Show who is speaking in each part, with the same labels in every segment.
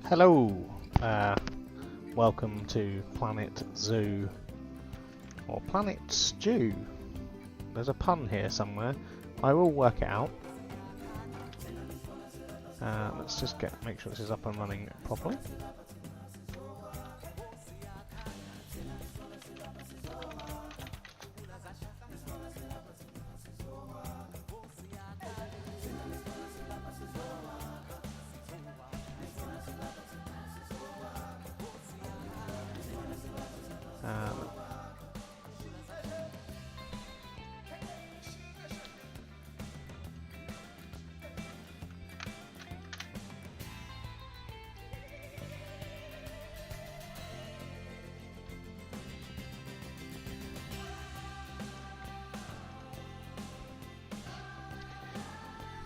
Speaker 1: Hello, welcome to Planet Zoo, or Planet Stew. There's a pun here somewhere. I will work it out. Let's just make sure this is up and running properly.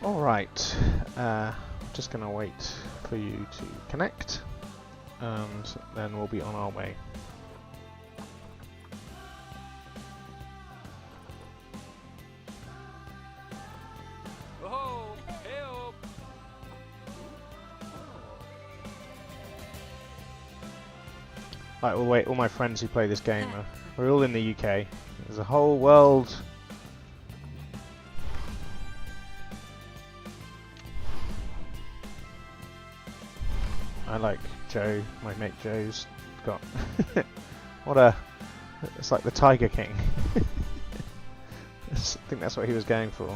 Speaker 1: Alright, just going to wait for you to connect, and then we'll be on our way. Right, we'll wait. All my friends who play this game, we're all in the UK. There's a whole world. I like Joe, my mate Joe's got it's like the Tiger King. I think that's what he was going for.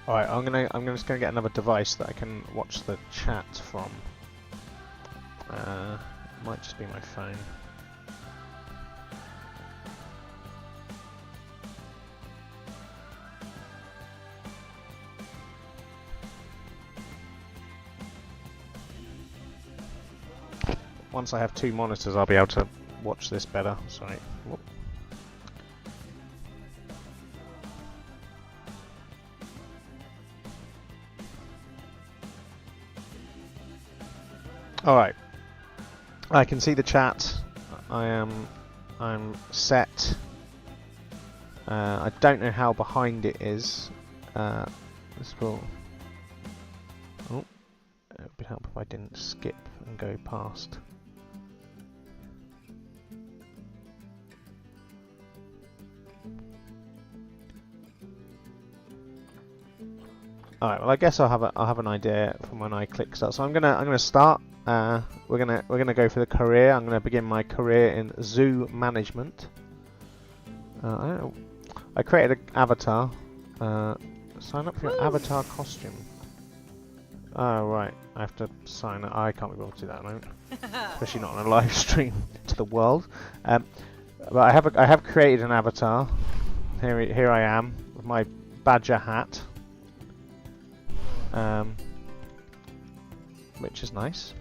Speaker 1: Alright, I'm just gonna get another device that I can watch the chat from. Might just be my phone. Once I have two monitors, I'll be able to watch this better. Sorry. Whoop. All right. I can see the chat. I'm set. I don't know how behind it is. This will. Oh, it would help if I didn't skip and go past. All right. Well, I guess I'll have an idea from when I click start. So I'm gonna start. We're gonna go for the career. I'm gonna begin my career in zoo management. I don't know. I created an avatar. Sign up for your avatar costume. Oh right, I have to sign up. I can't be able to do that at the moment, especially not on a live stream to the world. But I have created an avatar. Here I am with my badger hat, which is nice.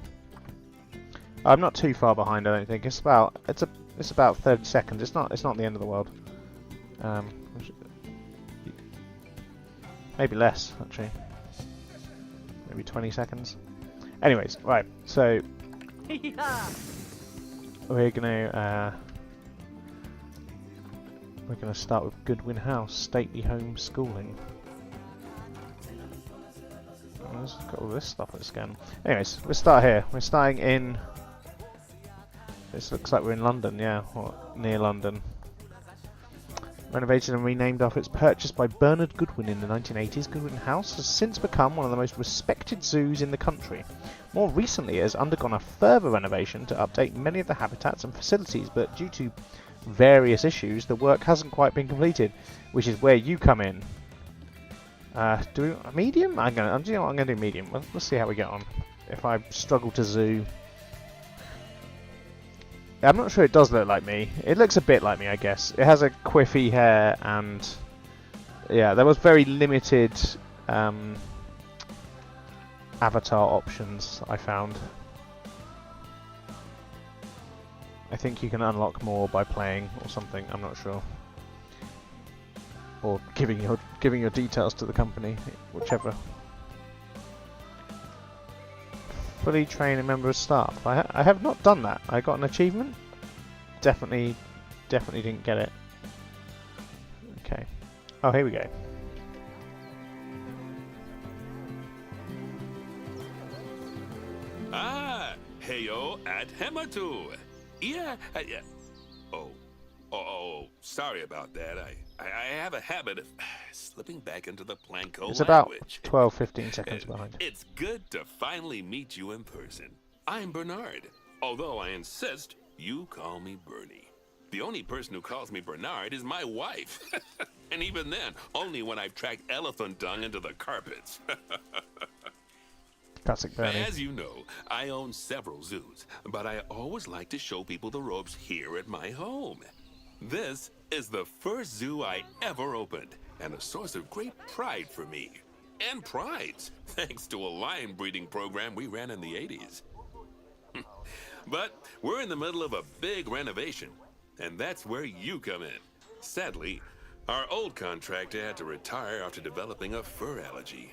Speaker 1: I'm not too far behind, I don't think. It's about 30 seconds. It's not the end of the world. Maybe less actually. Maybe 20 seconds. Anyways, right. So we're gonna start with Goodwin House, stately home schooling. Let's got all this stuff at scan. Anyways, we'll start here. We're starting in. This looks like we're in London, yeah, or near London. Renovated and renamed after its purchase by Bernard Goodwin in the 1980s, Goodwin House has since become one of the most respected zoos in the country. More recently, it has undergone a further renovation to update many of the habitats and facilities, but due to various issues, the work hasn't quite been completed, which is where you come in. Do we a medium? I'm gonna do medium. Let's see how we get on. If I struggle to zoo. I'm not sure it does look like me. It looks a bit like me, I guess. It has a quiffy hair and yeah, there was very limited avatar options I found. I think you can unlock more by playing or something. I'm not sure. Or giving your details to the company, whichever. Fully train a member of staff. I have not done that. I got an achievement. Definitely didn't get it. Okay. Oh, here we go.
Speaker 2: Ah, heyo at Hematu. Yeah, Oh, sorry about that. I have a habit of slipping back into the Planko
Speaker 1: It's about
Speaker 2: language.
Speaker 1: 12-15 seconds behind.
Speaker 2: It's good to finally meet you in person. I'm Bernard, although I insist you call me Bernie. The only person who calls me Bernard is my wife. And even then, only when I've tracked elephant dung into the carpets.
Speaker 1: Classic Bernie.
Speaker 2: As you know, I own several zoos, but I always like to show people the ropes here at my home. This is the first zoo I ever opened, and a source of great pride for me. And prides, thanks to a lion breeding program we ran in the 80s. But we're in the middle of a big renovation, and that's where you come in. Sadly, our old contractor had to retire after developing a fur allergy.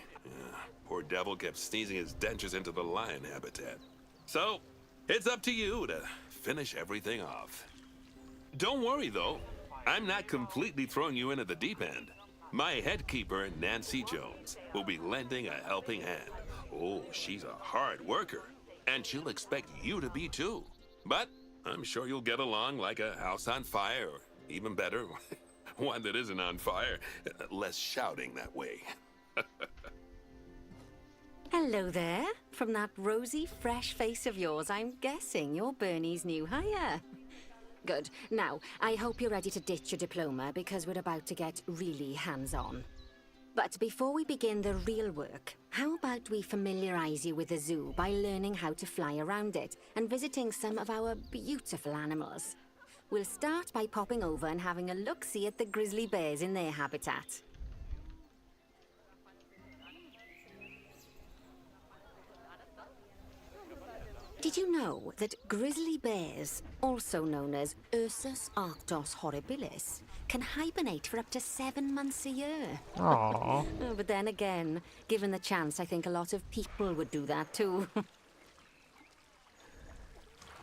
Speaker 2: Poor devil kept sneezing his dentures into the lion habitat. So, it's up to you to finish everything off. Don't worry, though. I'm not completely throwing you in at the deep end. My head keeper, Nancy Jones, will be lending a helping hand. Oh, she's a hard worker, and she'll expect you to be too. But I'm sure you'll get along like a house on fire, or even better, one that isn't on fire. Less shouting that way.
Speaker 3: Hello there. From that rosy, fresh face of yours, I'm guessing you're Bernie's new hire. Good. Now, I hope you're ready to ditch your diploma because we're about to get really hands-on. But before we begin the real work, how about we familiarize you with the zoo by learning how to fly around it and visiting some of our beautiful animals? We'll start by popping over and having a look-see at the grizzly bears in their habitat. Did you know that grizzly bears, also known as Ursus arctos horribilis, can hibernate for up to 7 months a year?
Speaker 1: Aww.
Speaker 3: Oh, but then again, given the chance, I think a lot of people would do that too.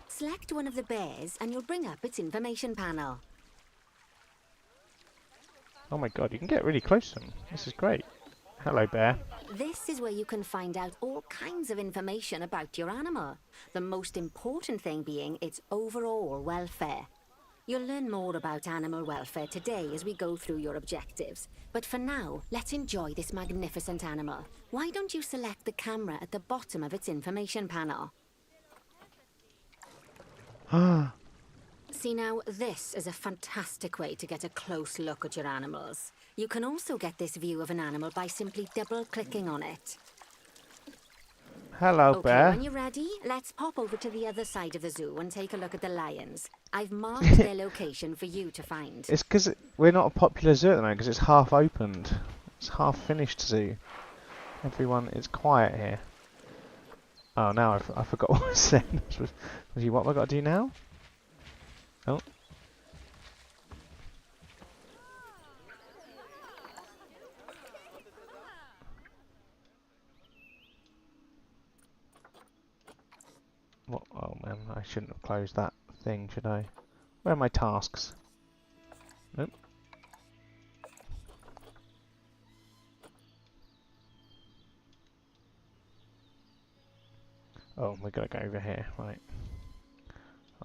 Speaker 3: Select one of the bears and you'll bring up its information panel.
Speaker 1: Oh my god, you can get really close to them. This is great. Hello, bear.
Speaker 3: This is where you can find out all kinds of information about your animal. The most important thing being its overall welfare. You'll learn more about animal welfare today as we go through your objectives. But for now, let's enjoy this magnificent animal. Why don't you select the camera at the bottom of its information panel? See now, this is a fantastic way to get a close look at your animals. You can also get this view of an animal by simply double-clicking on it.
Speaker 1: Hello,
Speaker 3: Okay,
Speaker 1: bear.
Speaker 3: when you're ready, let's pop over to the other side of the zoo and take a look at the lions. I've marked their location for you to find.
Speaker 1: It's because we're not a popular zoo at the moment because it's half opened. It's half finished zoo. Everyone is quiet here. Oh, now I forgot what I said. Was what have I got to do now? Oh. What? Oh man, I shouldn't have closed that thing, should I? Where are my tasks? Nope. Oh, we're gonna go over here, right.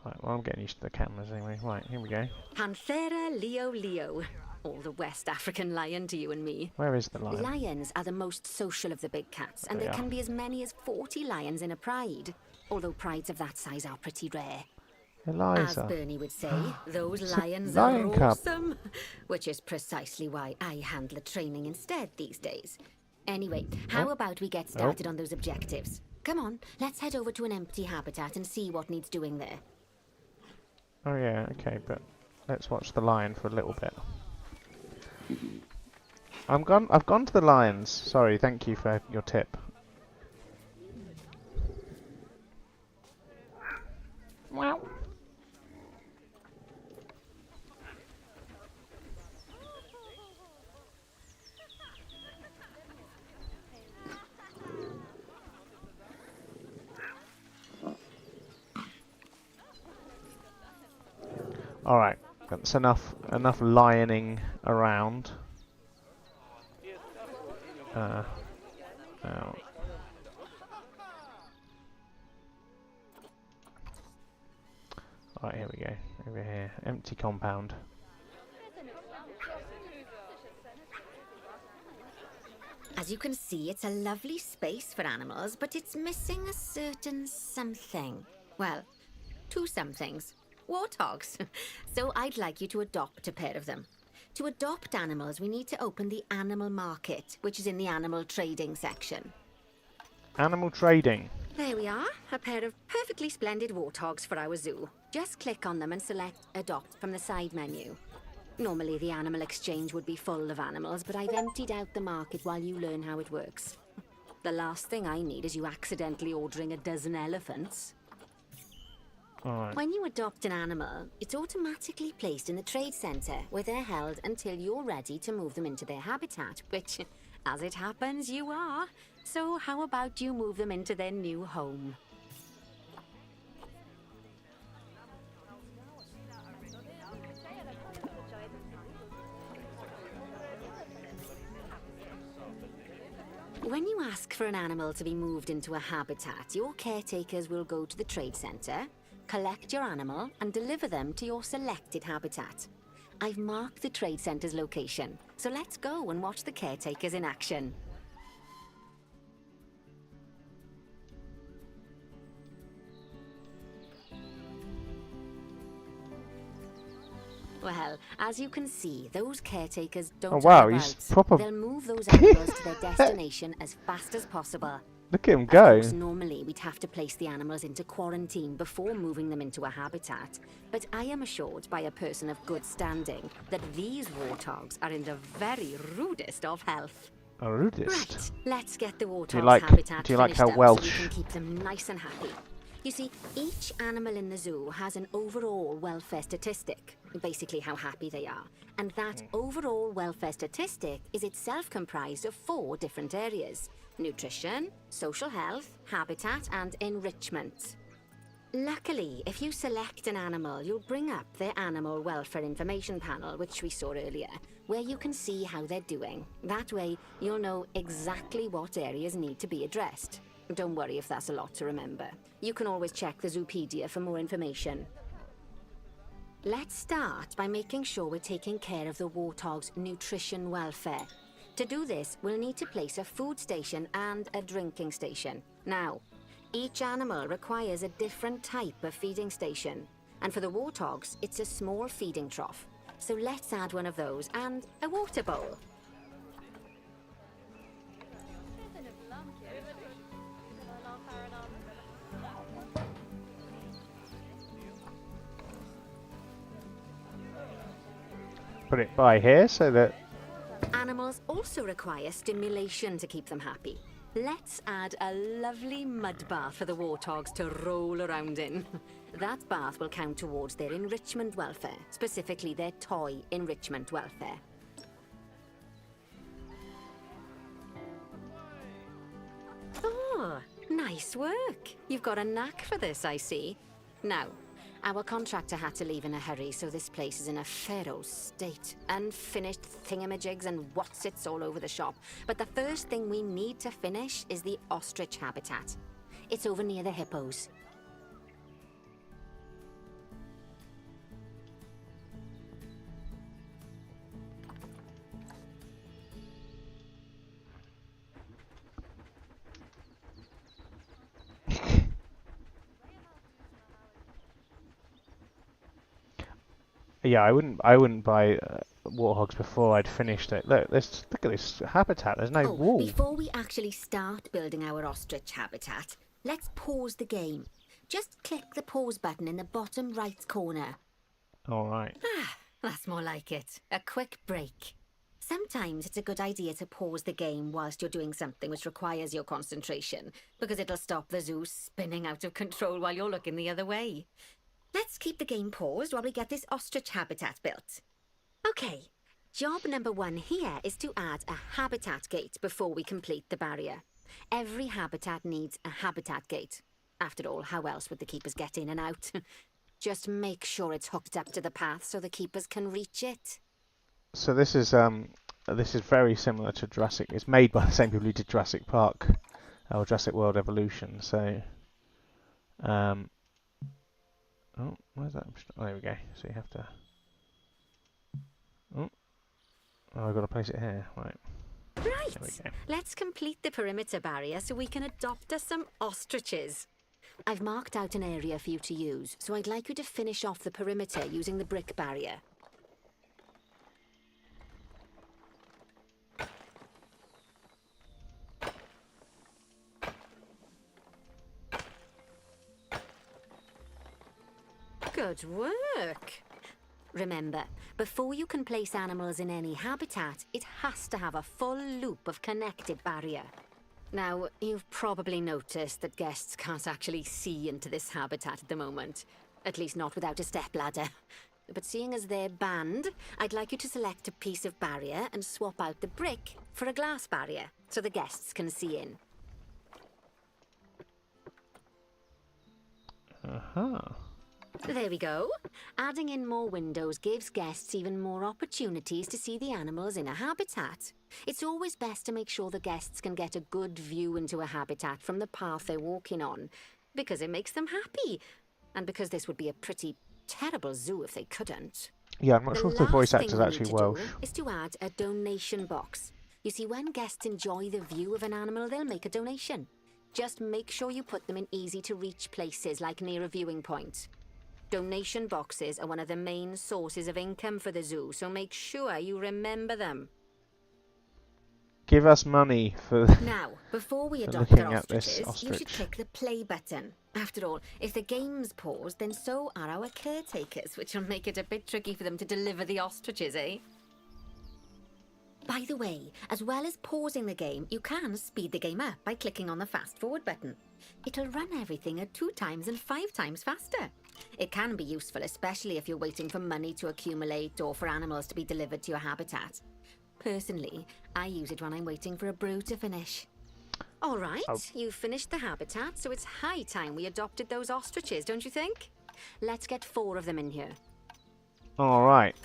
Speaker 1: Alright, well I'm getting used to the cameras anyway. Right, here we go.
Speaker 3: Panthera leo leo. Or the West African lion to you and me.
Speaker 1: Where is the lion?
Speaker 3: Lions are the most social of the big cats, and
Speaker 1: They
Speaker 3: there
Speaker 1: are.
Speaker 3: can be as many as 40 lions in a pride. Although prides of that size are pretty rare. As
Speaker 1: Eliza.
Speaker 3: Bernie would say, those
Speaker 1: It's a
Speaker 3: lions
Speaker 1: lion
Speaker 3: are
Speaker 1: cub.
Speaker 3: awesome. Which is precisely why I handle the training instead these days. Anyway, how
Speaker 1: Oh.
Speaker 3: about we get started on those objectives? Come on, let's head over to an empty habitat and see what needs doing there.
Speaker 1: Oh yeah, okay, but let's watch the lion for a little bit. I've gone to the lions. Sorry, thank you for your tip. Wow. Alright, that's enough lioning around. Now. Alright, here we go. Over here. Empty compound.
Speaker 3: As you can see, it's a lovely space for animals, but it's missing a certain something. Well, two somethings. Warthogs. So I'd like you to adopt a pair of them. To adopt animals, we need to open the animal market, which is in the animal trading section.
Speaker 1: Animal trading.
Speaker 3: There we are, a pair of perfectly splendid warthogs for our zoo. Just click on them and select Adopt from the side menu. Normally the animal exchange would be full of animals, but I've emptied out the market while you learn how it works. The last thing I need is you accidentally ordering a dozen elephants.
Speaker 1: Alright.
Speaker 3: When you adopt an animal, it's automatically placed in the trade centre, where they're held until you're ready to move them into their habitat, which, as it happens, you are. So how about you move them into their new home? When you ask for an animal to be moved into a habitat, your caretakers will go to the trade centre, collect your animal, and deliver them to your selected habitat. I've marked the trade centre's location, so let's go and watch the caretakers in action. Well, as you can see, those caretakers don't
Speaker 1: Oh wow,
Speaker 3: hang
Speaker 1: he's
Speaker 3: about.
Speaker 1: proper.
Speaker 3: They'll move those animals to their destination as fast as possible.
Speaker 1: Look at him
Speaker 3: Of
Speaker 1: go.
Speaker 3: course, normally we'd have to place the animals into quarantine before moving them into a habitat, but I am assured by a person of good standing that these warthogs are in the very rudest of health.
Speaker 1: A rudist.
Speaker 3: Right, let's get the warthog's
Speaker 1: like-
Speaker 3: habitat
Speaker 1: do you like
Speaker 3: finished
Speaker 1: how
Speaker 3: up so
Speaker 1: Welsh-
Speaker 3: we can keep them nice and happy. You see, each animal in the zoo has an overall welfare statistic, basically how happy they are. And that overall welfare statistic is itself comprised of 4 different areas: nutrition, social health, habitat, and enrichment. Luckily, if you select an animal, you'll bring up their animal welfare information panel, which we saw earlier, where you can see how they're doing. That way, you'll know exactly what areas need to be addressed. Don't worry if that's a lot to remember. You can always check the Zoopedia for more information. Let's start by making sure we're taking care of the warthog's nutrition welfare. To do this, we'll need to place a food station and a drinking station. Now, each animal requires a different type of feeding station. And for the warthogs, it's a small feeding trough. So let's add one of those and a water bowl.
Speaker 1: Put it by here so that.
Speaker 3: Animals also require stimulation to keep them happy. Let's add a lovely mud bath for the warthogs to roll around in. That bath will count towards their enrichment welfare, specifically their toy enrichment welfare. Oh, nice work. You've got a knack for this, I see. Now, our contractor had to leave in a hurry, so this place is in a pharaoh's state. Unfinished thingamajigs and whatsits all over the shop. But the first thing we need to finish is the ostrich habitat. It's over near the hippos.
Speaker 1: Yeah, I wouldn't buy warthogs before I'd finished it. Look, look at this habitat. There's no wall.
Speaker 3: Before we actually start building our ostrich habitat, let's pause the game. Just click the pause button in the bottom right corner.
Speaker 1: All right.
Speaker 3: That's more like it. A quick break. Sometimes it's a good idea to pause the game whilst you're doing something which requires your concentration, because it'll stop the zoo spinning out of control while you're looking the other way. Let's keep the game paused while we get this ostrich habitat built. Okay, job number 1 here is to add a habitat gate before we complete the barrier. Every habitat needs a habitat gate. After all, how else would the keepers get in and out? Just make sure it's hooked up to the path so the keepers can reach it.
Speaker 1: So this is very similar to Jurassic. It's made by the same people who did Jurassic Park or Jurassic World Evolution. So, oh, where's that? Oh, there we go. So you have to. Oh, I've got to place it here. Right.
Speaker 3: Right.
Speaker 1: There we go.
Speaker 3: Let's complete the perimeter barrier so we can adopt us some ostriches. I've marked out an area for you to use, so I'd like you to finish off the perimeter using the brick barrier. Good work. Remember, before you can place animals in any habitat, it has to have a full loop of connected barrier. Now, you've probably noticed that guests can't actually see into this habitat at the moment. At least not without a stepladder. But seeing as they're banned, I'd like you to select a piece of barrier and swap out the brick for a glass barrier, so the guests can see in. There we go. Adding in more windows gives guests even more opportunities to see the animals in a habitat. It's always best to make sure the guests can get a good view into a habitat from the path they're walking on, because it makes them happy, and because this would be a pretty terrible zoo if they couldn't.
Speaker 1: Yeah, I'm not sure if the voice actor's actually Welsh.
Speaker 3: Is to add a donation box. You see, when guests enjoy the view of an animal, they'll make a donation. Just make sure you put them in easy-to-reach places, like near a viewing point. Donation boxes are one of the main sources of income for the zoo, so make sure you remember them.
Speaker 1: Give us money for
Speaker 3: Now, before we adopt
Speaker 1: looking
Speaker 3: our
Speaker 1: at this
Speaker 3: ostriches, you should
Speaker 1: ostrich.
Speaker 3: click the play button. After all, if the game's paused, then so are our caretakers, which will make it a bit tricky for them to deliver the ostriches, eh? By the way, as well as pausing the game, you can speed the game up by clicking on the fast forward button. It'll run everything at 2 times and 5 times faster. It can be useful, especially if you're waiting for money to accumulate or for animals to be delivered to your habitat. Personally, I use it when I'm waiting for a brew to finish. All right, you've finished the habitat, so it's high time we adopted those ostriches, don't you think? Let's get 4 of them in here.
Speaker 1: All right,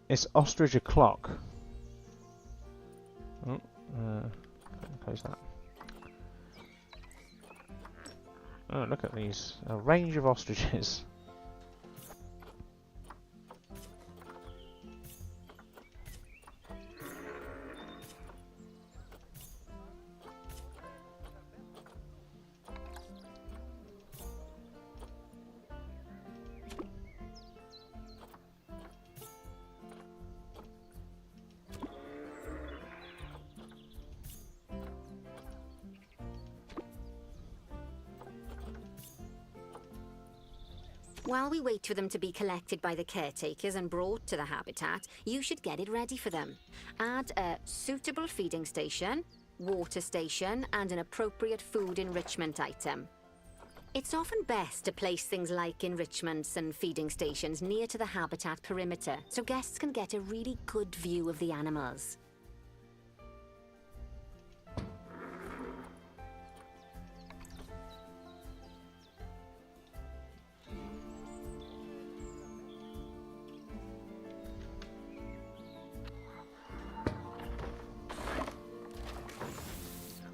Speaker 1: it's ostrich o'clock. Oh, close that. Oh, look at these. A range of ostriches.
Speaker 3: While we wait for them to be collected by the caretakers and brought to the habitat, you should get it ready for them. Add a suitable feeding station, water station, and an appropriate food enrichment item. It's often best to place things like enrichments and feeding stations near to the habitat perimeter, so guests can get a really good view of the animals.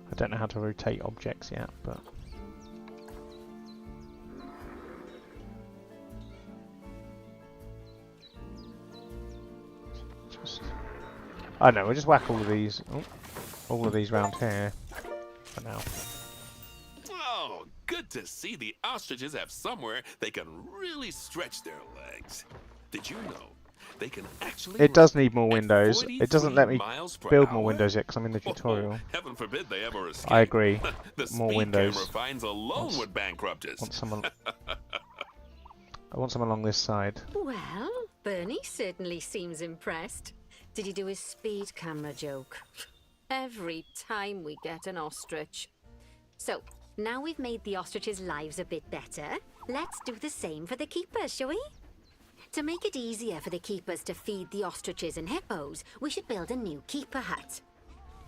Speaker 1: I don't know how to rotate objects yet, but just I don't know. We'll just whack all of these, all of these round here for now.
Speaker 2: Oh, good to see the ostriches have somewhere they can really stretch their legs. Did you know they can actually
Speaker 1: It does
Speaker 2: run
Speaker 1: need more
Speaker 2: at
Speaker 1: windows. It doesn't let me
Speaker 2: 43 miles per
Speaker 1: build more
Speaker 2: hour?
Speaker 1: windows yet because I'm in the tutorial.
Speaker 2: Oh, heaven forbid they ever escape.
Speaker 1: I agree.
Speaker 2: The
Speaker 1: More
Speaker 2: speed
Speaker 1: windows.
Speaker 2: camera fines alone
Speaker 1: Once-
Speaker 2: would bankrupt us.
Speaker 1: Want some I want some along this side.
Speaker 3: Well, Bernie certainly seems impressed. Did you do his speed camera joke? Every time we get an ostrich. So, now we've made the ostriches' lives a bit better, let's do the same for the keepers, shall we? To make it easier for the keepers to feed the ostriches and hippos, we should build a new keeper hut.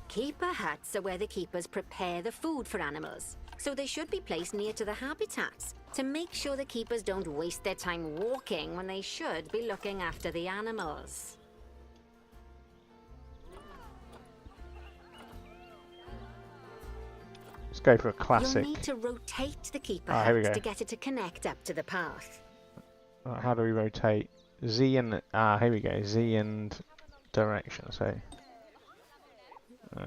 Speaker 3: Keeper huts are where the keepers prepare the food for animals, so they should be placed near to the habitats to make sure the keepers don't waste their time walking when they should be looking after the animals.
Speaker 1: Let's go for a classic.
Speaker 3: You'll need to rotate the keeper
Speaker 1: Here we
Speaker 3: hut
Speaker 1: go.
Speaker 3: to get it to connect up to the path.
Speaker 1: Right, how do we rotate? Z and here we go. Z and direction. So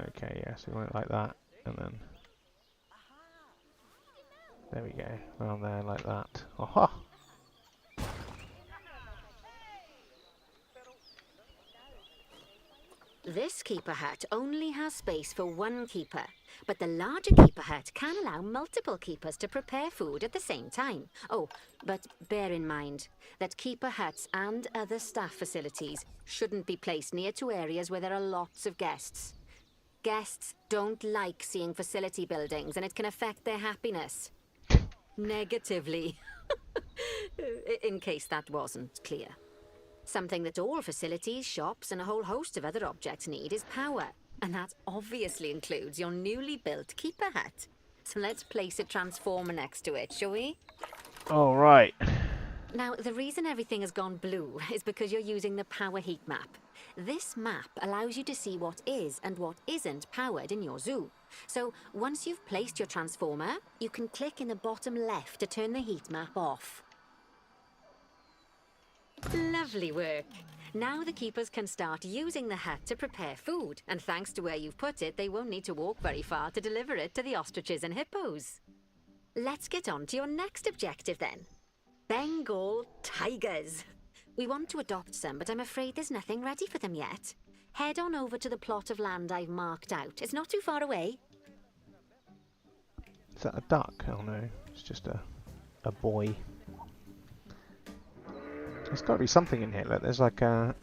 Speaker 1: okay, yeah. So we want it like that, and then there we go. Around there like that. Aha!
Speaker 3: This keeper hut only has space for one keeper, but the larger keeper hut can allow multiple keepers to prepare food at the same time. Oh, but bear in mind that keeper huts and other staff facilities shouldn't be placed near to areas where there are lots of guests. Guests don't like seeing facility buildings, and it can affect their happiness. Negatively. In case that wasn't clear. Something that all facilities, shops, and a whole host of other objects need is power. And that obviously includes your newly built keeper hut. So let's place a transformer next to it, shall we?
Speaker 1: All right.
Speaker 3: Now, the reason everything has gone blue is because you're using the power heat map. This map allows you to see what is and what isn't powered in your zoo. So once you've placed your transformer, you can click in the bottom left to turn the heat map off. Lovely work. Now the keepers can start using the hut to prepare food, and thanks to where you've put it, they won't need to walk very far to deliver it to the ostriches and hippos. Let's get on to your next objective then. Bengal tigers. We want to adopt some, but I'm afraid there's nothing ready for them yet. Head on over to the plot of land I've marked out. It's not too far away.
Speaker 1: Is that a duck? Oh no, it's just a boy. There's got to be something in here. Look, there's like a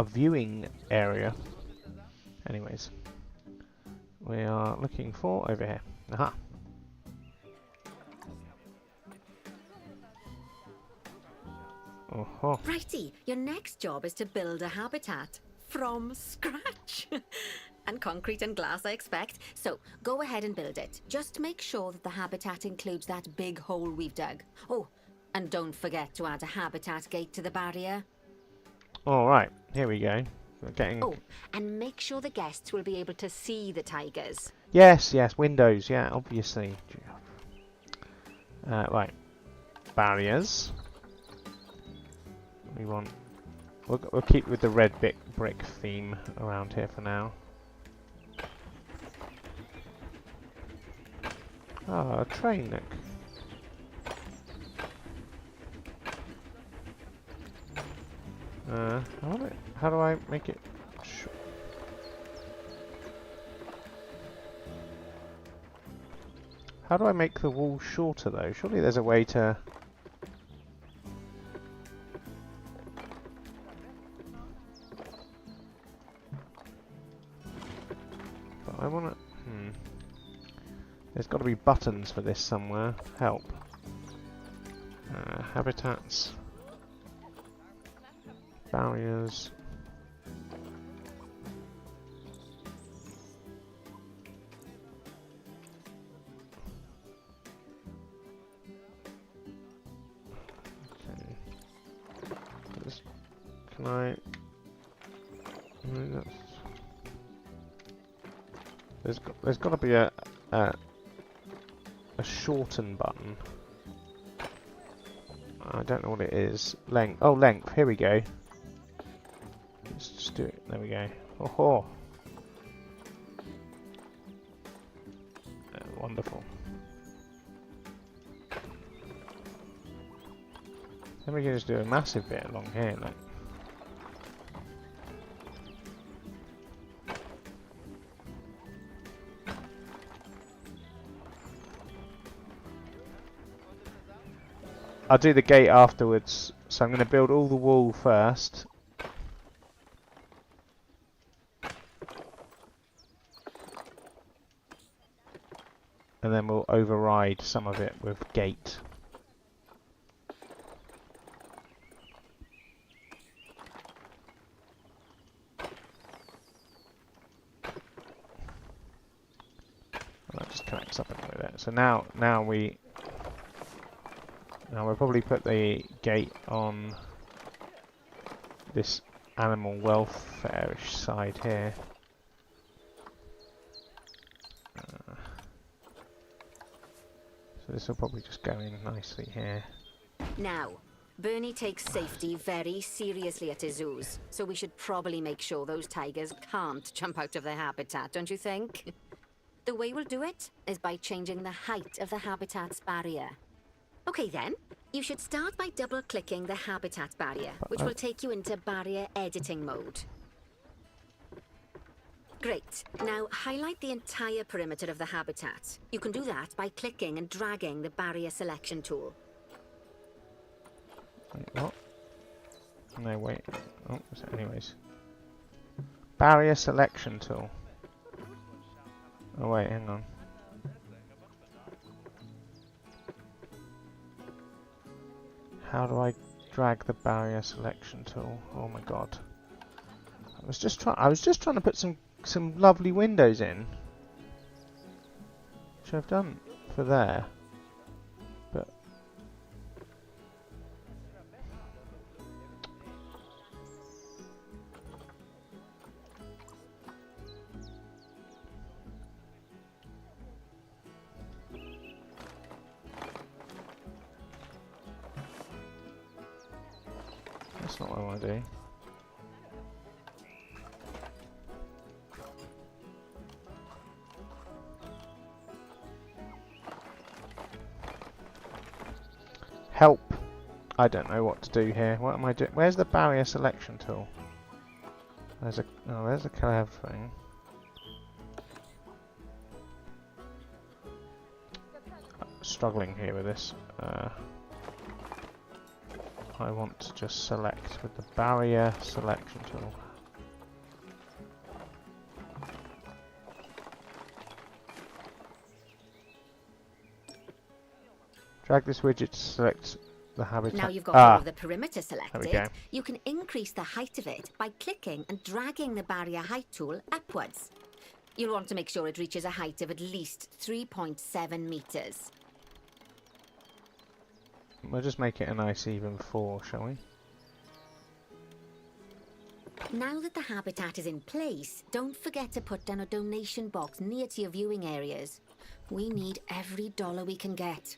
Speaker 1: viewing area. Anyways, we are looking for over here. Aha. Oh.
Speaker 3: Righty, your next job is to build a habitat from scratch. And concrete and glass, I expect. So go ahead and build it. Just make sure that the habitat includes that big hole we've dug. Oh, and don't forget to add a habitat gate to the barrier.
Speaker 1: All right, here we go. We're getting.
Speaker 3: Oh, and make sure the guests will be able to see the tigers.
Speaker 1: Yes, windows. Yeah, obviously. Right, barriers. We want. We'll keep with the red brick theme around here for now. Ah, a train, look. How do I make it? How do I make the wall shorter though? Surely there's a way to. But I want to. There's got to be buttons for this somewhere. Help. Habitats. Barriers. Okay. Can I? There's got to be a shorten button. I don't know what it is. Length. Oh, length. Here we go. Let's just do it. There we go. Oh, wonderful. Then we can just do a massive bit along here, like. I'll do the gate afterwards, so I'm going to build all the wall first. And then we'll override some of it with gate. backs up a bit. So now we'll probably put the gate on this animal welfare-ish side here. So this will probably just go in nicely here.
Speaker 3: Now, Bernie takes safety very seriously at his zoos, so we should probably make sure those tigers can't jump out of their habitat, don't you think? The way we'll do it is by changing the height of the habitat's barrier. Okay then, you should start by double-clicking the habitat barrier, which will take you into barrier editing mode. Great. Now highlight the entire perimeter of the habitat. You can do that by clicking and dragging the barrier selection tool.
Speaker 1: Wait, what? No, wait. Oh, anyways. Barrier selection tool. Oh wait, hang on. How do I drag the barrier selection tool? Oh my god. I was just trying to put some lovely windows in. Which I've done for there. But that's not what I want to do. Help! I don't know what to do here. What am I doing? Where's the barrier selection tool? There's a curve thing. Struggling here with this. I want to just select with the barrier selection tool. Drag this widget to select the habitat.
Speaker 3: Now you've got all of the perimeter selected,
Speaker 1: there we go.
Speaker 3: you can increase the height of it by clicking and dragging the barrier height tool upwards. You'll want to make sure it reaches a height of at least 3.7 meters.
Speaker 1: We'll just make it a nice even 4, shall we?
Speaker 3: Now that the habitat is in place, don't forget to put down a donation box near to your viewing areas. We need every dollar we can get.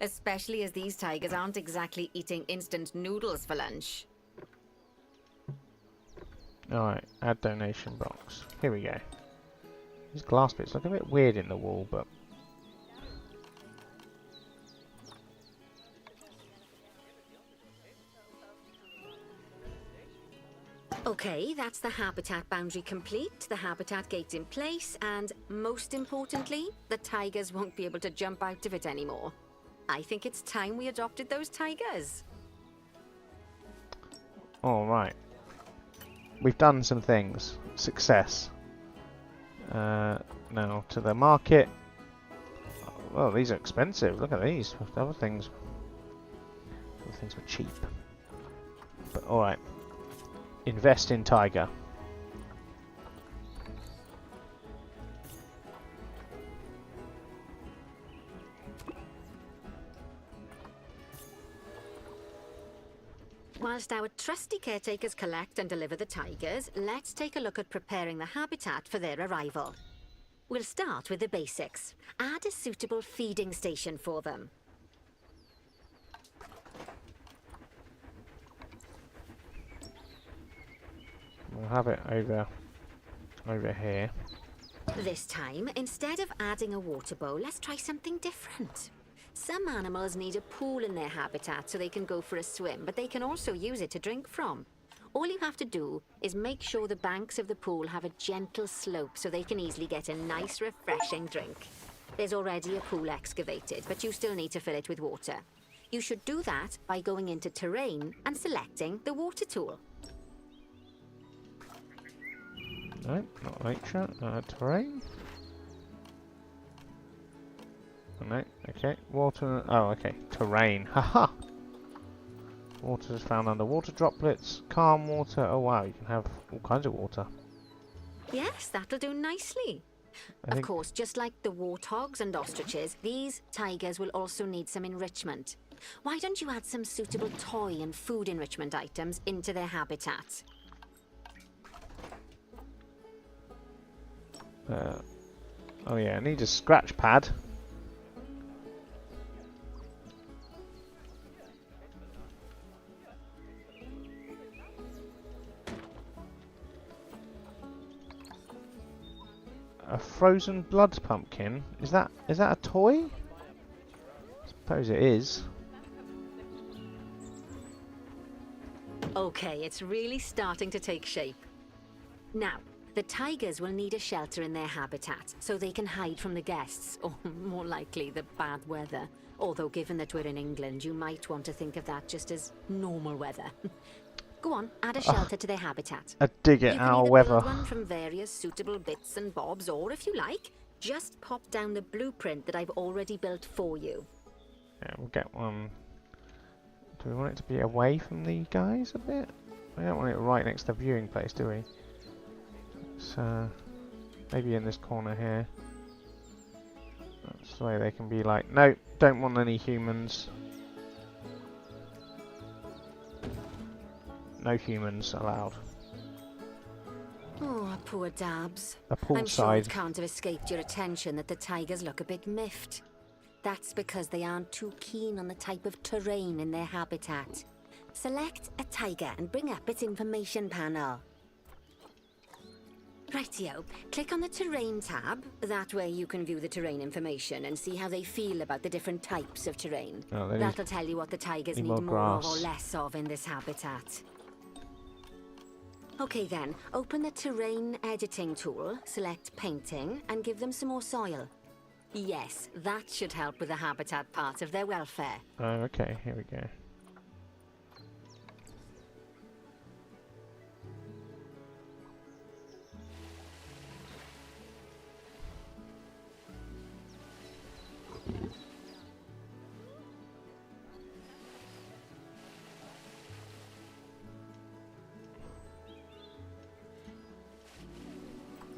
Speaker 3: Especially as these tigers aren't exactly eating instant noodles for lunch.
Speaker 1: Alright, add donation box. Here we go. These glass bits look a bit weird in the wall, but...
Speaker 3: Okay, that's the habitat boundary complete, the habitat gate's in place, and most importantly, the tigers won't be able to jump out of it anymore. I think it's time we adopted those tigers.
Speaker 1: Alright. We've done some things. Success. Now to the market. Well, these are expensive. Look at these. Other things were cheap. But alright. Invest in tiger.
Speaker 3: Whilst our trusty caretakers collect and deliver the tigers, let's take a look at preparing the habitat for their arrival. We'll start with the basics. Add a suitable feeding station for them.
Speaker 1: We'll have it over here.
Speaker 3: This time, instead of adding a water bowl, let's try something different. Some animals need a pool in their habitat so they can go for a swim, but they can also use it to drink from. All you have to do is make sure the banks of the pool have a gentle slope so they can easily get a nice, refreshing drink. There's already a pool excavated, but you still need to fill it with water. You should do that by going into Terrain and selecting the water tool.
Speaker 1: No, not nature. Terrain. No, okay. Water. Oh, okay. Terrain. Haha. Water is found under water droplets. Calm water. Oh wow, you can have all kinds of water.
Speaker 3: Yes, that'll do nicely.
Speaker 1: I
Speaker 3: Of
Speaker 1: think
Speaker 3: course, just like the warthogs and ostriches, these tigers will also need some enrichment. Why don't you add some suitable toy and food enrichment items into their habitat?
Speaker 1: oh yeah, I need a scratch pad. A frozen blood pumpkin? Is that a toy? Suppose it is.
Speaker 3: Okay, it's really starting to take shape. Now, the tigers will need a shelter in their habitat so they can hide from the guests, or more likely the bad weather. Although given that we're in England, you might want to think of that just as normal weather. Go on, add a shelter to their habitat.
Speaker 1: A dig
Speaker 3: You
Speaker 1: at
Speaker 3: can
Speaker 1: our
Speaker 3: either
Speaker 1: weather.
Speaker 3: build one from various suitable bits and bobs, or if you like, just pop down the blueprint that I've already built for you.
Speaker 1: Yeah, we'll get one. Do we want it to be away from the guys a bit? We don't want it right next to the viewing place, do we? So maybe in this corner here. That's the way they can be like, no, don't want any humans. No humans allowed.
Speaker 3: Oh, poor Dabs.
Speaker 1: A
Speaker 3: I'm sure it
Speaker 1: poolside.
Speaker 3: can't have escaped your attention that the tigers look a bit miffed. That's because they aren't too keen on the type of terrain in their habitat. Select a tiger and bring up its information panel. Rightio, click on the terrain tab. That way you can view the terrain information and see how they feel about the different types of terrain.
Speaker 1: Oh, they
Speaker 3: That'll tell you what the tigers
Speaker 1: need
Speaker 3: need
Speaker 1: more
Speaker 3: more of or
Speaker 1: grass.
Speaker 3: less of in this habitat. Okay then, open the terrain editing tool, select painting, and give them some more soil. Yes, that should help with the habitat part of their welfare.
Speaker 1: Oh, okay, here we go.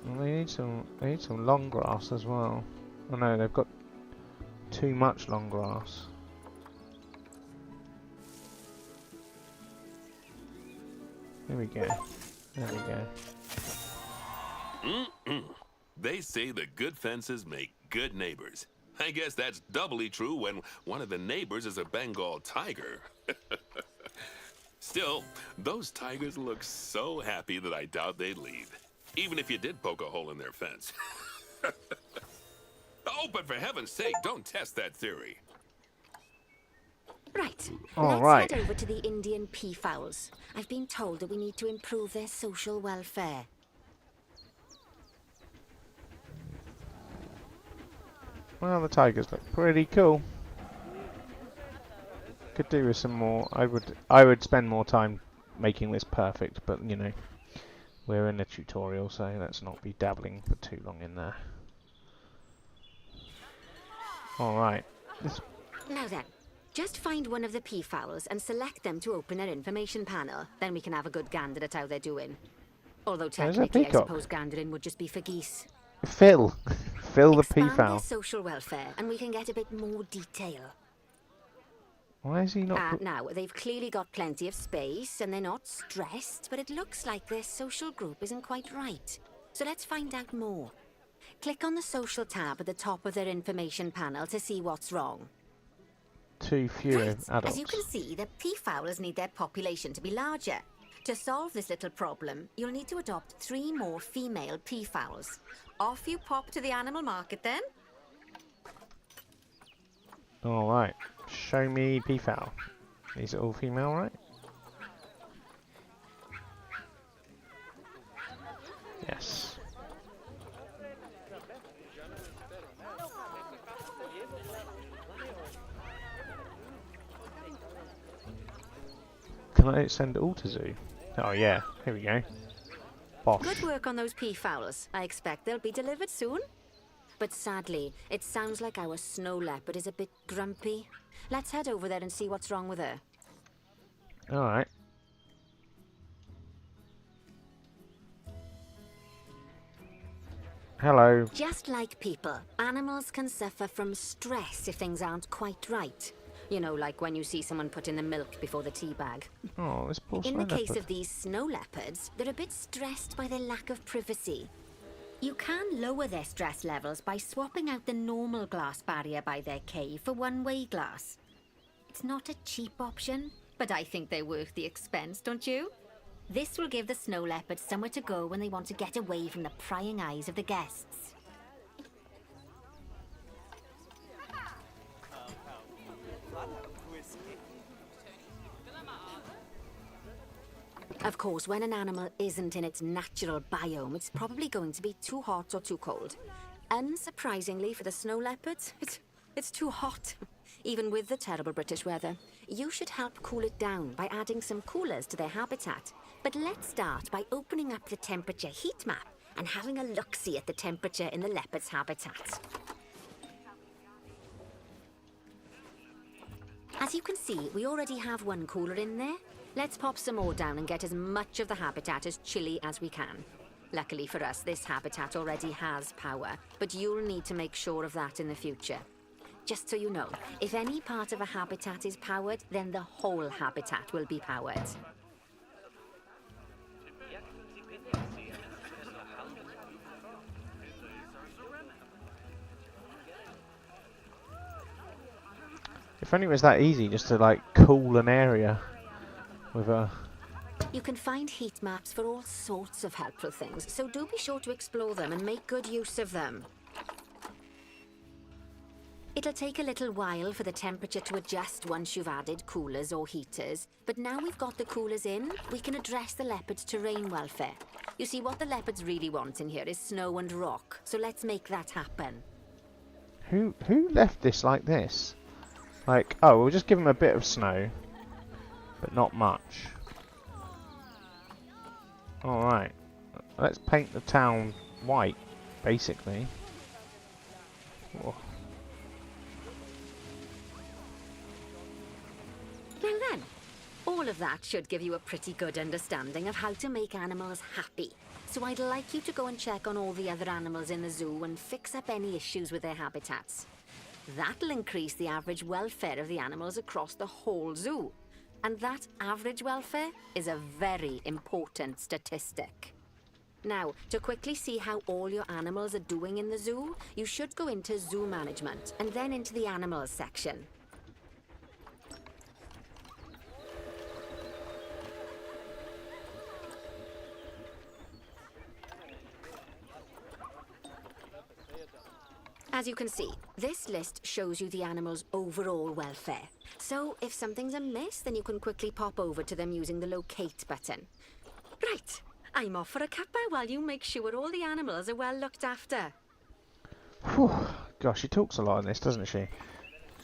Speaker 1: Well, they need some long grass as well. Oh no, they've got too much long grass. There we go. There we go.
Speaker 2: They say that good fences make good neighbors. I guess that's doubly true when one of the neighbors is a Bengal tiger. Still, those tigers look so happy that I doubt they'd leave, even if you did poke a hole in their fence. Oh, but for heaven's sake, don't test that theory.
Speaker 3: Right,
Speaker 1: All
Speaker 3: let's
Speaker 1: right.
Speaker 3: head over to the Indian peafowls. I've been told that we need to improve their social welfare.
Speaker 1: Well, the tigers look pretty cool. Could do with some more. I would spend more time making this perfect, but you know, we're in a tutorial, so let's not be dabbling for too long in there. All right.
Speaker 3: Now then, just find one of the peafowls and select them to open their information panel. Then we can have a good gander at how they're doing. Although
Speaker 1: There's a
Speaker 3: technically, I
Speaker 1: peacock.
Speaker 3: suppose gandering would just be for geese.
Speaker 1: Phil, Phil the
Speaker 3: Expand their
Speaker 1: peafowl.
Speaker 3: social welfare, and we can get a bit more detail.
Speaker 1: Why is he not?
Speaker 3: Now, they've clearly got plenty of space, and they're not stressed, but it looks like their social group isn't quite right. So let's find out more. Click on the social tab at the top of their information panel to see what's wrong.
Speaker 1: Too few
Speaker 3: Right.
Speaker 1: adults.
Speaker 3: As you can see, the peafowls need their population to be larger. To solve this little problem, you'll need to adopt 3 more female peafowls. Off you pop to the animal market then.
Speaker 1: All right. Show me peafowl. These are all female, right? Yes. Can I send all to zoo? Oh yeah, here we go. Bosh.
Speaker 3: Good work on those peafowls. I expect they'll be delivered soon. But sadly, it sounds like our snow leopard is a bit grumpy. Let's head over there and see what's wrong with her.
Speaker 1: Alright. Hello.
Speaker 3: Just like people, animals can suffer from stress if things aren't quite right. You know, like when you see someone put in the milk before the tea bag.
Speaker 1: Oh, this poor
Speaker 3: In
Speaker 1: snow
Speaker 3: the case
Speaker 1: leopard.
Speaker 3: of these snow leopards, they're a bit stressed by their lack of privacy. You can lower their stress levels by swapping out the normal glass barrier by their cave for one-way glass. It's not a cheap option, but I think they're worth the expense, don't you? This will give the snow leopards somewhere to go when they want to get away from the prying eyes of the guests. Of course, when an animal isn't in its natural biome, it's probably going to be too hot or too cold. Unsurprisingly for the snow leopards, it's too hot. Even with the terrible British weather. You should help cool it down by adding some coolers to their habitat. But let's start by opening up the temperature heat map and having a look-see at the temperature in the leopard's habitat. As you can see, we already have one cooler in there. Let's pop some more down and get as much of the habitat as chilly as we can. Luckily for us, this habitat already has power, but you'll need to make sure of that in the future. Just so you know, if any part of a habitat is powered, then the whole habitat will be powered.
Speaker 1: If only it was that easy just to like cool an area with a...
Speaker 3: You can find heat maps for all sorts of helpful things, so do be sure to explore them and make good use of them. It'll take a little while for the temperature to adjust once you've added coolers or heaters, but now we've got the coolers in, we can address the leopard's terrain welfare. You see, what the leopards really want in here is snow and rock, so let's make that happen.
Speaker 1: Who left this like this? Like, oh, we'll just give them a bit of snow, but not much. Alright, let's paint the town white, basically. Whoa.
Speaker 3: Now then, all of that should give you a pretty good understanding of how to make animals happy. So I'd like you to go and check on all the other animals in the zoo and fix up any issues with their habitats. That'll increase the average welfare of the animals across the whole zoo. And that average welfare is a very important statistic. Now, to quickly see how all your animals are doing in the zoo, you should go into zoo management and then into the animals section. As you can see, this list shows you the animal's overall welfare. So if something's amiss, then you can quickly pop over to them using the locate button. Right, I'm off for a cuppa while you make sure all the animals are well looked after.
Speaker 1: Whew. Gosh, she talks a lot in this, doesn't she?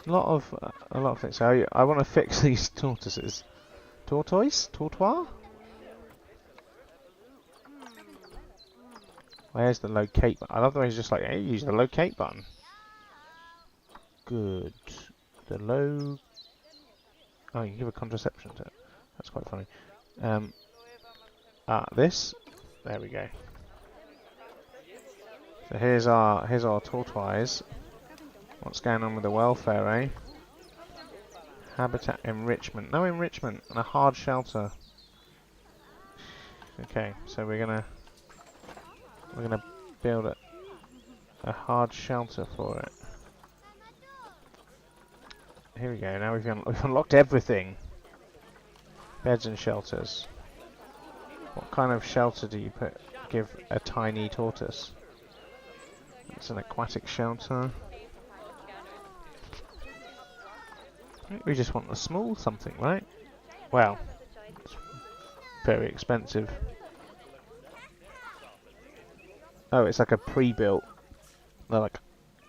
Speaker 1: A lot of things. So I want to fix these tortoises. Tortoise? Tortoise? Where's the locate button? I love the way he's just like, hey, use the locate button. Good. The low... Oh, you can give a contraception to it. That's quite funny. This. There we go. So here's our tortoise. What's going on with the welfare, eh? Habitat enrichment. No enrichment and a hard shelter. Okay, so we're gonna build a hard shelter for it. Here we go. Now we've unlocked everything. Beds and shelters. What kind of shelter do you give a tiny tortoise? It's an aquatic shelter. I think we just want a small something, right? Well, it's very expensive. Oh, it's like a pre-built. Like,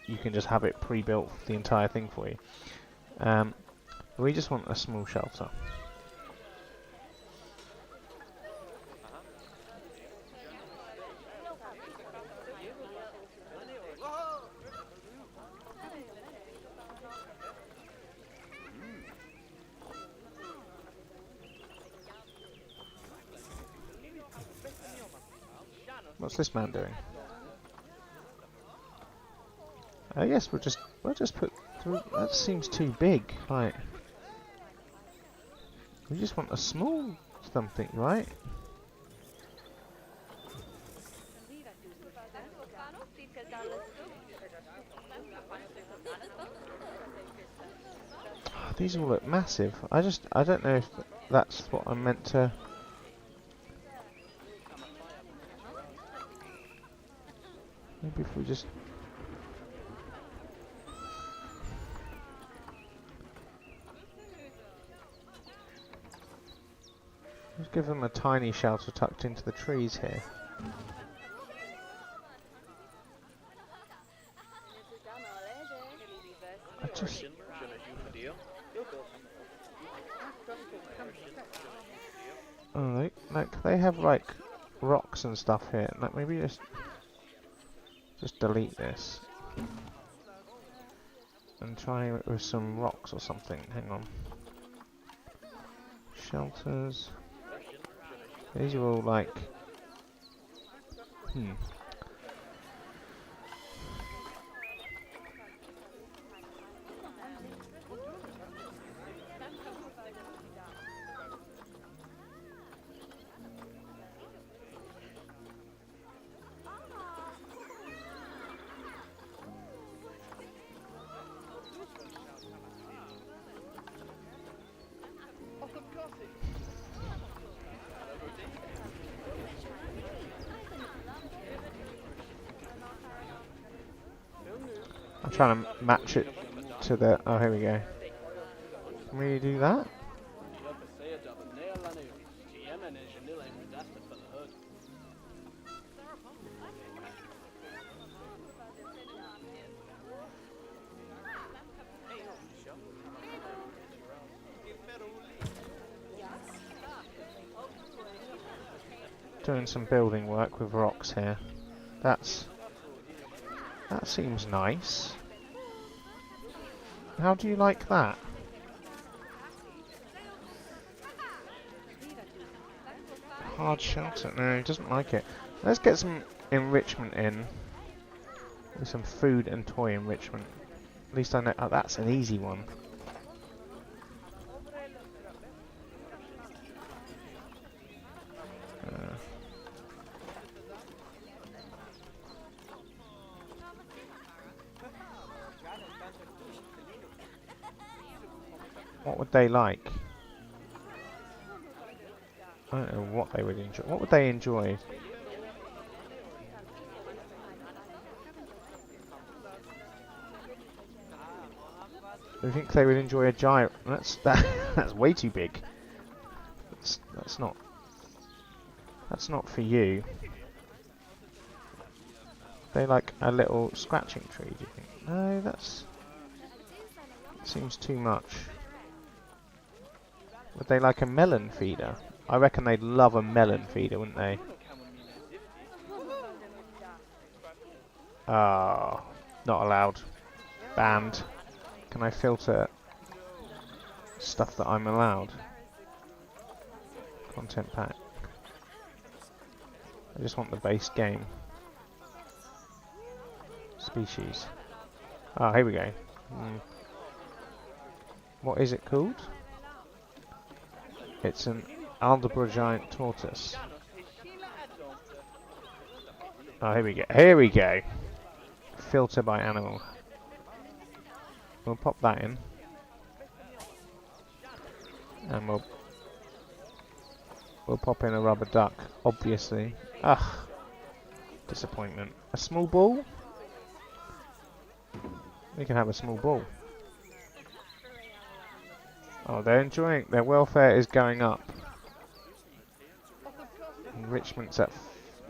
Speaker 1: you can just have it pre-built, the entire thing for you. We just want a small shelter. What's this man doing? I guess we'll just put through. That seems too big. Right. We just want a small something, right? These all look massive. I don't know if that's what I'm meant to. Maybe if we just. Let's give them a tiny shelter tucked into the trees here. I just. Oh, they have like rocks and stuff here. Like maybe just delete this and try it with some rocks or something. Hang on. Shelters. These are all like. I'm trying to match it to the. Oh, here we go. Can we do that? Doing some building work with rocks here. That seems nice. How do you like that? Hard shelter. No, he doesn't like it. Let's get some enrichment in. With some food and toy enrichment. At least I know. Oh, that's an easy one. What would they like? I don't know what they would enjoy. What would they enjoy? Do you think they would enjoy a gyro? That's way too big. That's not for you. They like a little scratching tree, do you think? No, that seems too much. Would they like a melon feeder? I reckon they'd love a melon feeder, wouldn't they? Ah, not allowed. Banned. Can I filter stuff that I'm allowed? Content pack. I just want the base game. Species. Ah, here we go. What is it called? It's an Aldabra giant tortoise. Oh, here we go. Here we go. Filter by animal. We'll pop that in. And we'll pop in a rubber duck, obviously. Ugh. Disappointment. A small ball? We can have a small ball. Oh, they're enjoying. Their welfare is going up. Enrichment's at.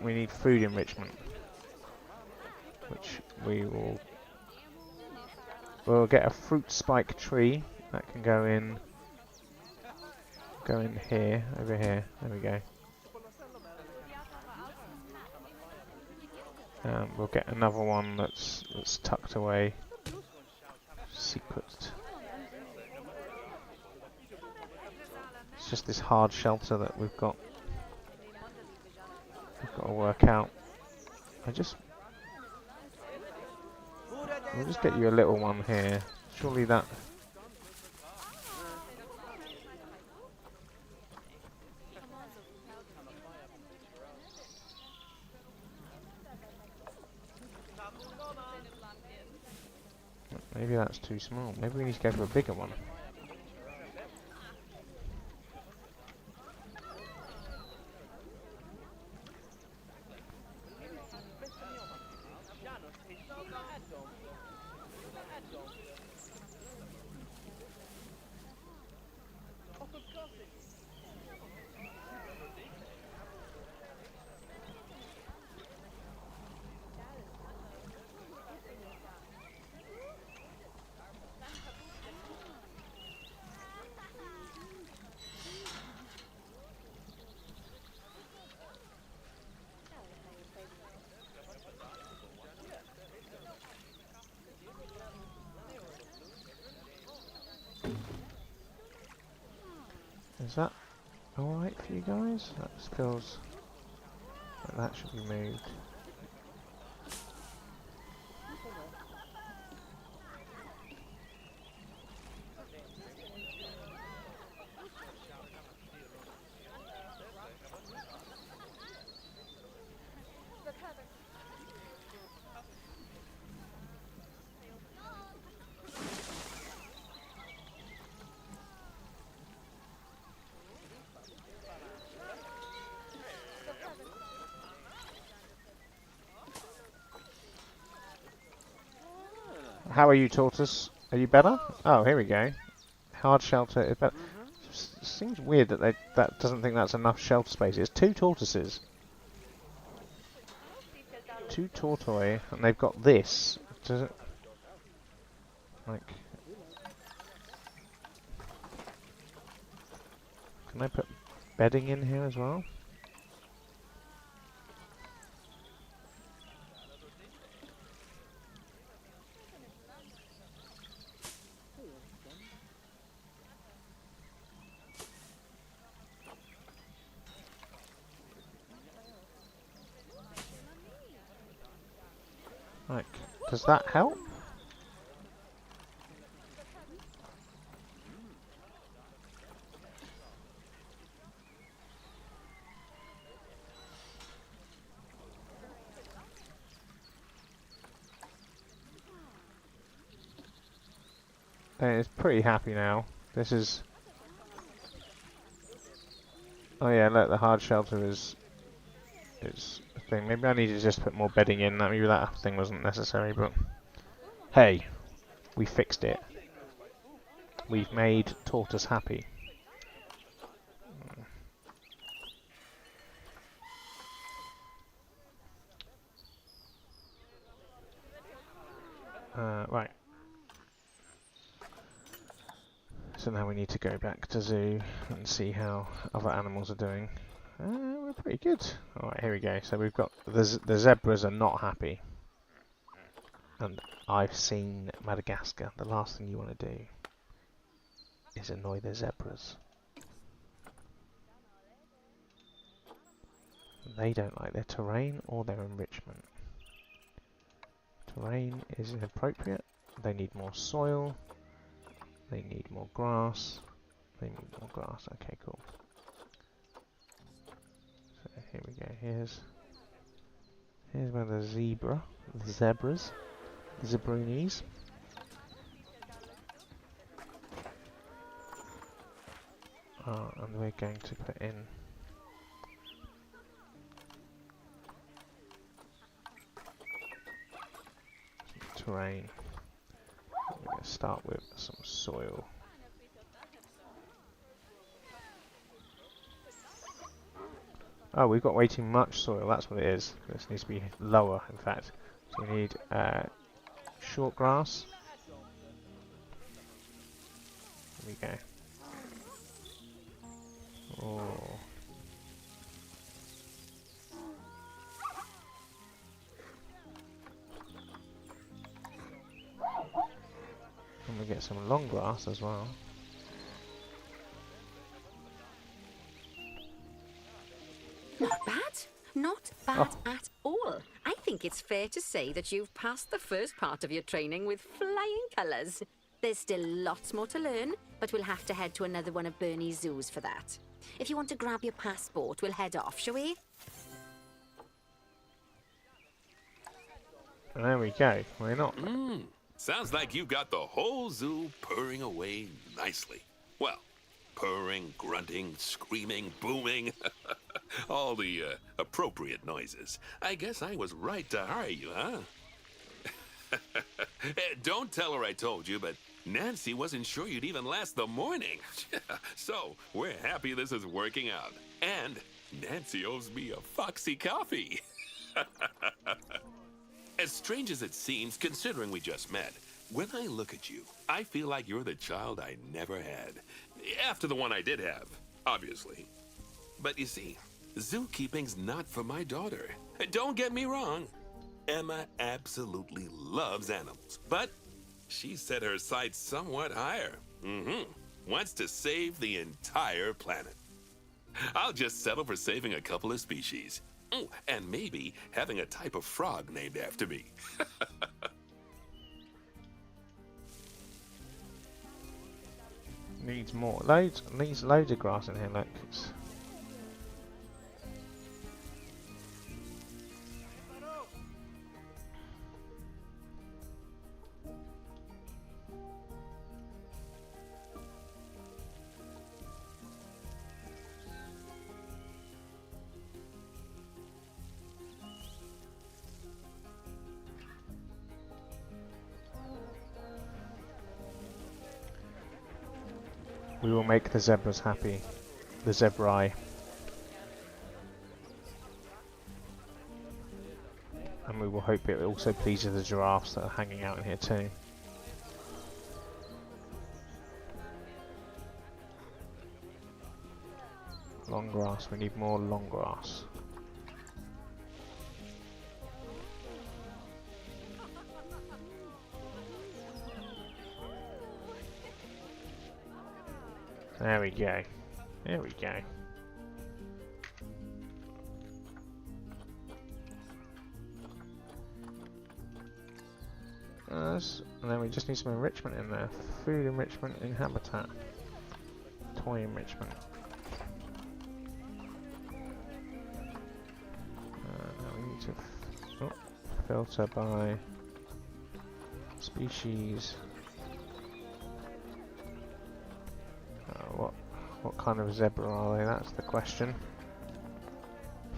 Speaker 1: We need food enrichment, which we'll get a fruit spike tree that can go in here, over here. There we go. We'll get another one that's tucked away, secret. It's just this hard shelter that we've got to work out. We'll just get you a little one here. Surely that... Maybe that's too small. Maybe we need to go for a bigger one. Is that alright for you guys? That feels like that should be moved. How are you, Tortoise? Are you better? Oh, here we go. Hard shelter is better. Seems weird that that doesn't think that's enough shelter space. It's 2 tortoises. 2 tortoise, and they've got this. Does it... Like... Can I put bedding in here as well? Like, does that help? It's pretty happy now. This is... Oh yeah, look, the hard shelter is a thing. Maybe I need to just put more bedding in. Maybe that thing wasn't necessary, but... Hey, we fixed it. We've made Tortoise happy. Right. So now we need to go back to zoo and see how other animals are doing. We're pretty good. Alright, here we go. So we've got... The zebras are not happy. And I've seen Madagascar. The last thing you want to do is annoy the zebras. They don't like their terrain or their enrichment. Terrain is inappropriate. They need more soil. They need more grass. They need more grass. Okay, cool. So here we go. Here's where the zebras, the zebroonies. And we're going to put in some terrain. We're going to start with some soil. Oh, we've got way too much soil, that's what it is. This needs to be lower, in fact. So we need short grass. There we go. Oh. And we get some long grass as well.
Speaker 3: Not bad. Not bad at all. I think it's fair to say that you've passed the first part of your training with flying colours. There's still lots more to learn, but we'll have to head to another one of Bernie's zoos for that. If you want to grab your passport, we'll head off, shall we?
Speaker 1: There we go. Why not?
Speaker 2: Sounds like you've got the whole zoo purring away nicely. Well, purring, grunting, screaming, booming. All the appropriate noises. I guess I was right to hire you, huh? Don't tell her I told you, but Nancy wasn't sure you'd even last the morning. So, we're happy this is working out. And Nancy owes me a Foxy coffee. As strange as it seems, considering we just met, when I look at you, I feel like you're the child I never had. After the one I did have, obviously. But you see, zookeeping's not for my daughter. Don't get me wrong. Emma absolutely loves animals, but she set her sights somewhat higher. Wants to save the entire planet. I'll just settle for saving a couple of species. Oh, and maybe having a type of frog named after me.
Speaker 1: Needs more. Needs loads of grass in here, look. We will make the zebras happy. The zebrae. And we will hope it also pleases the giraffes that are hanging out in here too. Long grass, we need more long grass. There we go. There we go. And then we just need some enrichment in there. Food enrichment in habitat. Toy enrichment. We need to filter by species. What kind of zebra are they? That's the question.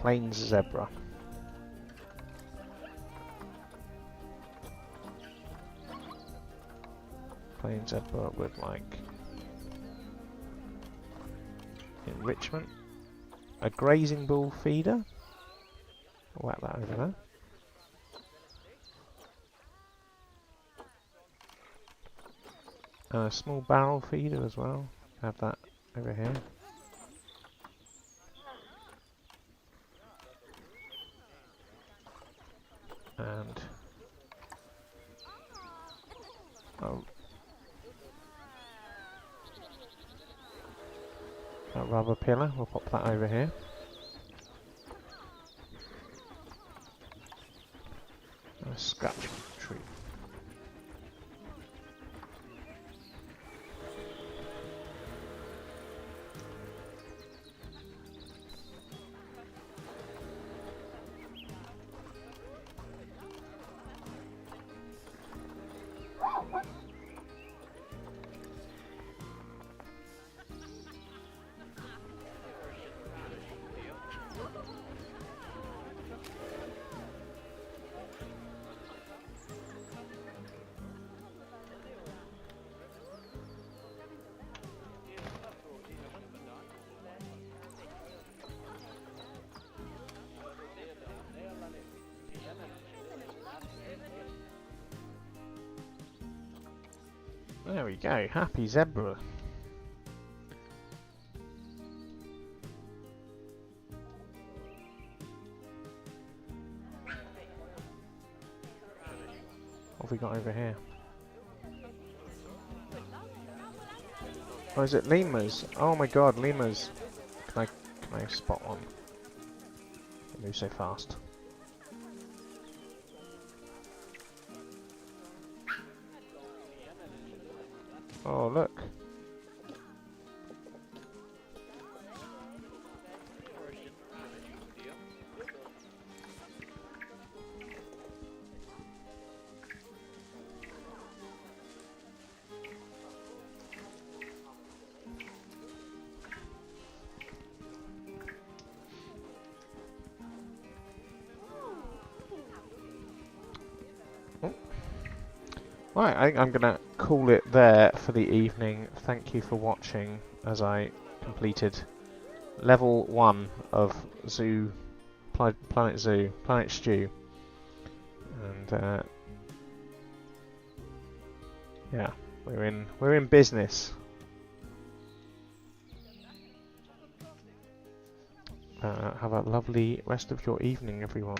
Speaker 1: Plains zebra. Plains zebra with like enrichment. A grazing bull feeder. Whack that over there. And a small barrel feeder as well. Have that over here. And a rubber pillar, we'll pop that over here. And a scratch tree. There we go, happy zebra. What have we got over here? Oh, is it lemurs? Oh my god, lemurs. Can I spot one? They move so fast. Oh, look. Right, I think I'm going to call it there for the evening. Thank you for watching as I completed level 1 of Planet Zoo, Planet Stew. And yeah, we're in business. Have a lovely rest of your evening, everyone.